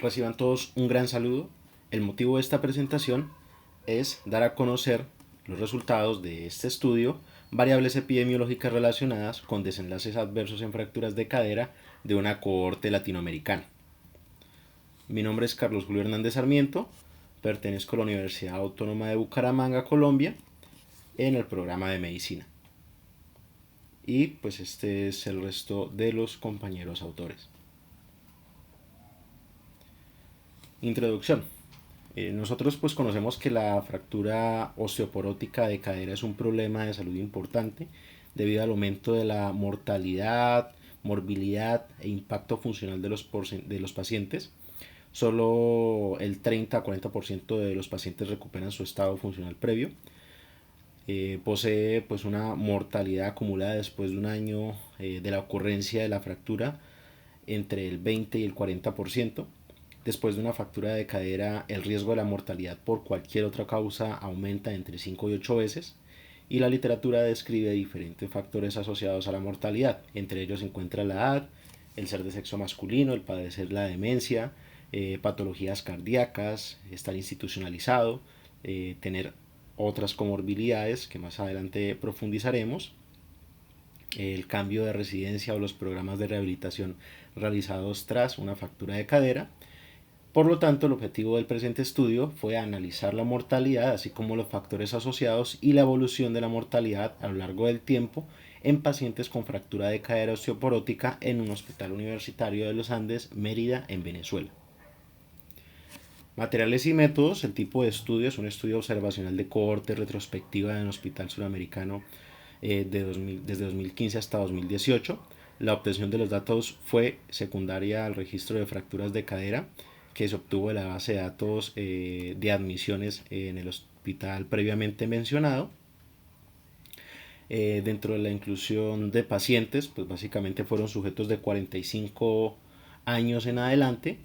Reciban todos un gran saludo. El motivo de esta presentación es dar a conocer los resultados de este estudio, variables epidemiológicas relacionadas con desenlaces adversos en fracturas de cadera de una cohorte latinoamericana. Mi nombre es Carlos Julio Hernández Sarmiento, pertenezco a la Universidad Autónoma de Bucaramanga, Colombia, en el programa de medicina. Y pues este es el resto de los compañeros autores. Introducción. Nosotros pues conocemos que la fractura osteoporótica de cadera es un problema de salud importante debido al aumento de la mortalidad, morbilidad e impacto funcional de los pacientes. Solo el 30 a 40% de los pacientes recuperan su estado funcional previo. Posee pues una mortalidad acumulada después de un año de la ocurrencia de la fractura entre el 20 y el 40%. Después de una fractura de cadera, el riesgo de la mortalidad por cualquier otra causa aumenta entre 5 y 8 veces, y la literatura describe diferentes factores asociados a la mortalidad. Entre ellos se encuentra la edad, el ser de sexo masculino, el padecer la demencia, patologías cardíacas, estar institucionalizado, tener otras comorbilidades que más adelante profundizaremos, el cambio de residencia o los programas de rehabilitación realizados tras una fractura de cadera. Por lo tanto, el objetivo del presente estudio fue analizar la mortalidad, así como los factores asociados y la evolución de la mortalidad a lo largo del tiempo en pacientes con fractura de cadera osteoporótica en un hospital universitario de los Andes, Mérida, en Venezuela. Materiales y métodos. El tipo de estudio es un estudio observacional de cohorte retrospectiva en un hospital suramericano desde 2015 hasta 2018. La obtención de los datos fue secundaria al registro de fracturas de cadera que se obtuvo de la base de datos de admisiones en el hospital previamente mencionado. Dentro de la inclusión de pacientes, pues básicamente fueron sujetos de 45 años en adelante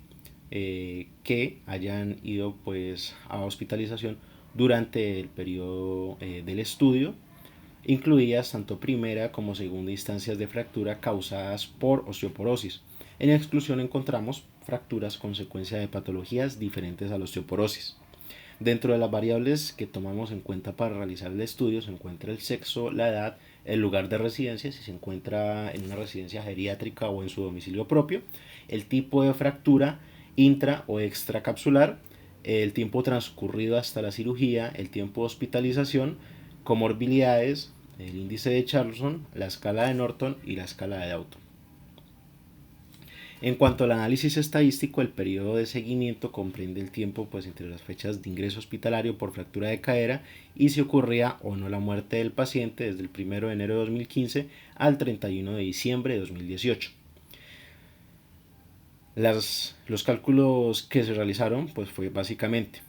que hayan ido pues a hospitalización durante el periodo del estudio, incluidas tanto primera como segunda instancias de fractura causadas por osteoporosis. En exclusión encontramos fracturas consecuencia de patologías diferentes a la osteoporosis. Dentro de las variables que tomamos en cuenta para realizar el estudio se encuentra el sexo, la edad, el lugar de residencia, si se encuentra en una residencia geriátrica o en su domicilio propio, el tipo de fractura intra o extracapsular, el tiempo transcurrido hasta la cirugía, el tiempo de hospitalización, comorbilidades, el índice de Charlson, la escala de Norton y la escala de Daughton. En cuanto al análisis estadístico, el periodo de seguimiento comprende el tiempo pues, entre las fechas de ingreso hospitalario por fractura de cadera y si ocurría o no la muerte del paciente desde el 1 de enero de 2015 al 31 de diciembre de 2018. Los cálculos que se realizaron pues, fue básicamente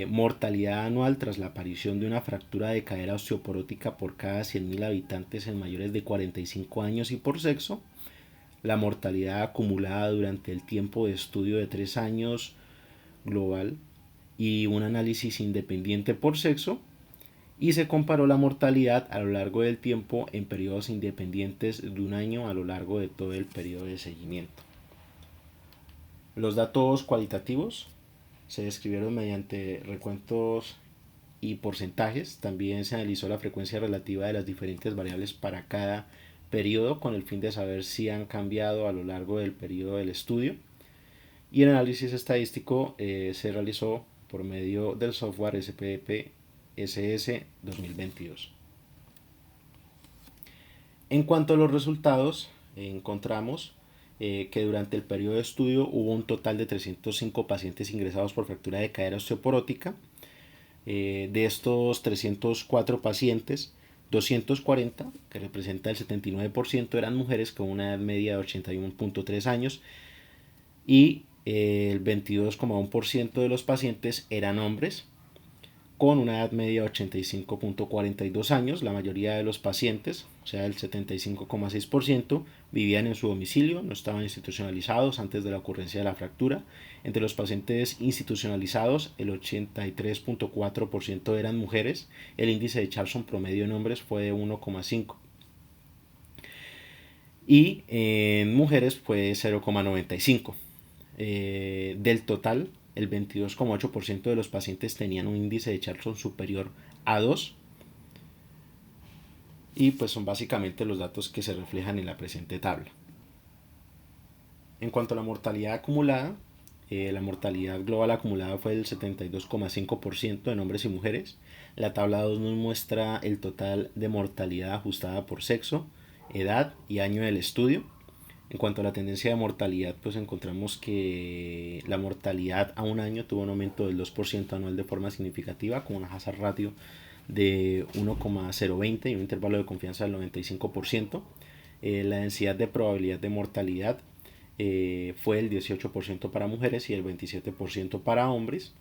mortalidad anual tras la aparición de una fractura de cadera osteoporótica por cada 100.000 habitantes en mayores de 45 años y por sexo, la mortalidad acumulada durante el tiempo de estudio de 3 años global y un análisis independiente por sexo, y se comparó la mortalidad a lo largo del tiempo en periodos independientes de un año a lo largo de todo el periodo de seguimiento. Los datos cualitativos se describieron mediante recuentos y porcentajes. También se analizó la frecuencia relativa de las diferentes variables para cada periodo con el fin de saber si han cambiado a lo largo del periodo del estudio, y el análisis estadístico se realizó por medio del software SPSS 2022. En cuanto a los resultados, encontramos que durante el periodo de estudio hubo un total de 305 pacientes ingresados por fractura de cadera osteoporótica. De estos 304 pacientes, 240, que representa el 79%, eran mujeres con una edad media de 81.3 años, y el 22,1% de los pacientes eran hombres con una edad media de 85.42 años. La mayoría de los pacientes, o sea el 75,6%, vivían en su domicilio, no estaban institucionalizados antes de la ocurrencia de la fractura. Entre los pacientes institucionalizados, el 83.4% eran mujeres. El índice de Charlson promedio en hombres fue de 1,5 y en mujeres fue 0,95. del total, el 22,8% de los pacientes tenían un índice de Charlson superior a 2, y pues son básicamente los datos que se reflejan en la presente tabla. En cuanto a la mortalidad acumulada, la mortalidad global acumulada fue del 72,5% en hombres y mujeres. La tabla 2 nos muestra el total de mortalidad ajustada por sexo, edad y año del estudio. En cuanto a la tendencia de mortalidad, pues encontramos que la mortalidad a un año tuvo un aumento del 2% anual de forma significativa, con una hazard ratio de 1,020 y un intervalo de confianza del 95%. La densidad de probabilidad de mortalidad fue el 18% para mujeres y el 27% para hombres,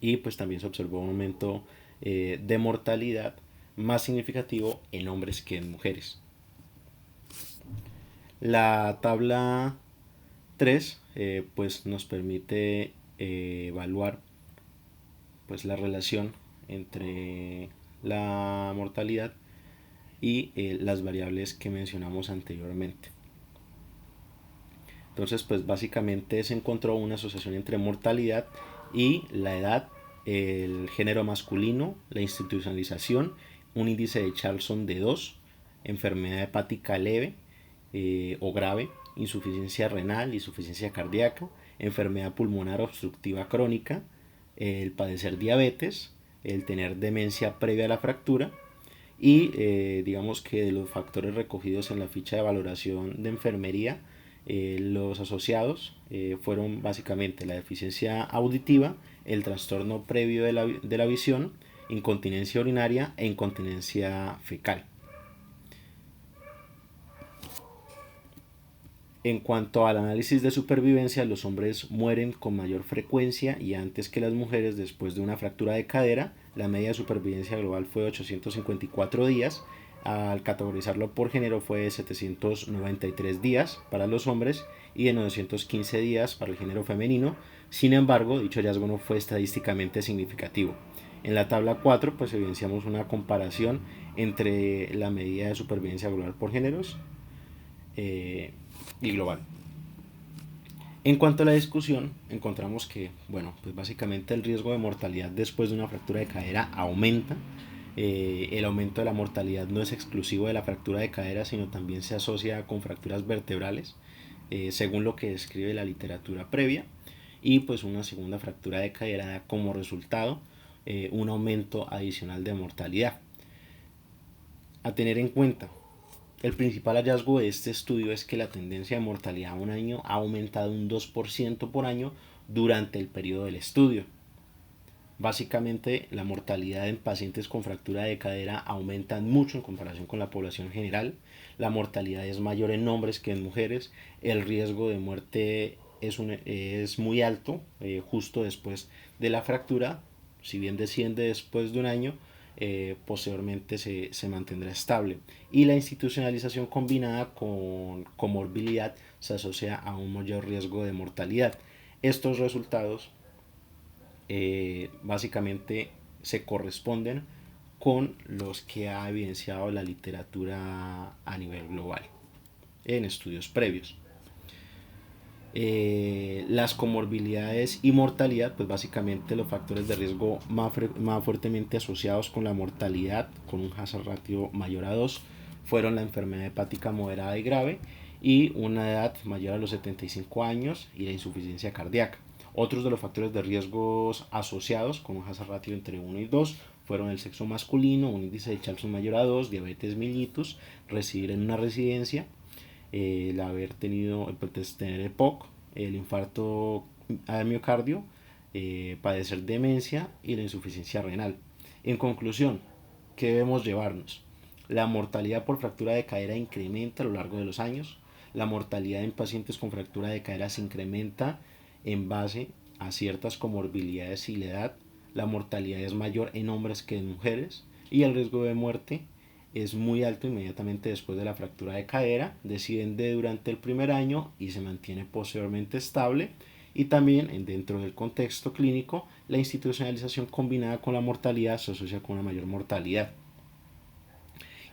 y pues también se observó un aumento de mortalidad más significativo en hombres que en mujeres. La tabla 3 pues nos permite evaluar pues la relación entre la mortalidad y las variables que mencionamos anteriormente. Entonces, pues básicamente se encontró una asociación entre mortalidad y la edad, el género masculino, la institucionalización, un índice de Charlson de 2, enfermedad hepática leve o grave, insuficiencia renal, insuficiencia cardíaca, enfermedad pulmonar obstructiva crónica, el padecer diabetes, el tener demencia previa a la fractura, y digamos que de los factores recogidos en la ficha de valoración de enfermería, los asociados fueron básicamente la deficiencia auditiva, el trastorno previo de la visión, incontinencia urinaria e incontinencia fecal. En cuanto al análisis de supervivencia, los hombres mueren con mayor frecuencia y antes que las mujeres después de una fractura de cadera. La media de supervivencia global fue 854 días. Al categorizarlo por género fue de 793 días para los hombres y de 915 días para el género femenino. Sin embargo, dicho hallazgo no fue estadísticamente significativo. En la tabla 4 pues evidenciamos una comparación entre la medida de supervivencia global por géneros y global. En cuanto a la discusión, encontramos que, bueno, pues básicamente el riesgo de mortalidad después de una fractura de cadera aumenta. El aumento de la mortalidad no es exclusivo de la fractura de cadera, sino también se asocia con fracturas vertebrales, según lo que describe la literatura previa. Y pues una segunda fractura de cadera da como resultado un aumento adicional de mortalidad. A tener en cuenta, el principal hallazgo de este estudio es que la tendencia de mortalidad a un año ha aumentado un 2% por año durante el periodo del estudio. Básicamente, la mortalidad en pacientes con fractura de cadera aumenta mucho en comparación con la población general. La mortalidad es mayor en hombres que en mujeres. El riesgo de muerte es muy alto justo después de la fractura. Si bien desciende después de un año, posteriormente se mantendrá estable. Y la institucionalización combinada con comorbilidad se asocia a un mayor riesgo de mortalidad. Estos resultados básicamente se corresponden con los que ha evidenciado la literatura a nivel global en estudios previos. Las comorbilidades y mortalidad, pues básicamente los factores de riesgo más fuertemente asociados con la mortalidad, con un hazard ratio mayor a 2, fueron la enfermedad hepática moderada y grave y una edad mayor a los 75 años y la insuficiencia cardíaca. Otros de los factores de riesgos asociados con un hazard ratio entre 1 y 2 fueron el sexo masculino, un índice de Charlson mayor a 2, diabetes mellitus, residir en una residencia, el haber tenido, pues, tener EPOC, el infarto al miocardio, padecer demencia y la insuficiencia renal. En conclusión, ¿qué debemos llevarnos? La mortalidad por fractura de cadera incrementa a lo largo de los años. La mortalidad en pacientes con fractura de cadera se incrementa en base a ciertas comorbilidades y la edad. La mortalidad es mayor en hombres que en mujeres y el riesgo de muerte es muy alto inmediatamente después de la fractura de cadera, desciende durante el primer año y se mantiene posteriormente estable. Y también dentro del contexto clínico, la institucionalización combinada con la mortalidad se asocia con una mayor mortalidad.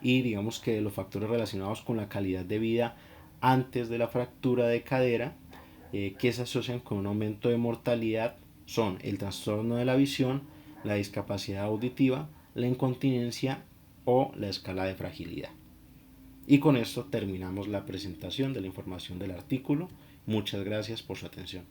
Y digamos que los factores relacionados con la calidad de vida antes de la fractura de cadera que se asocian con un aumento de mortalidad son el trastorno de la visión, la discapacidad auditiva, la incontinencia o la escala de fragilidad. Y con esto terminamos la presentación de la información del artículo. Muchas gracias por su atención.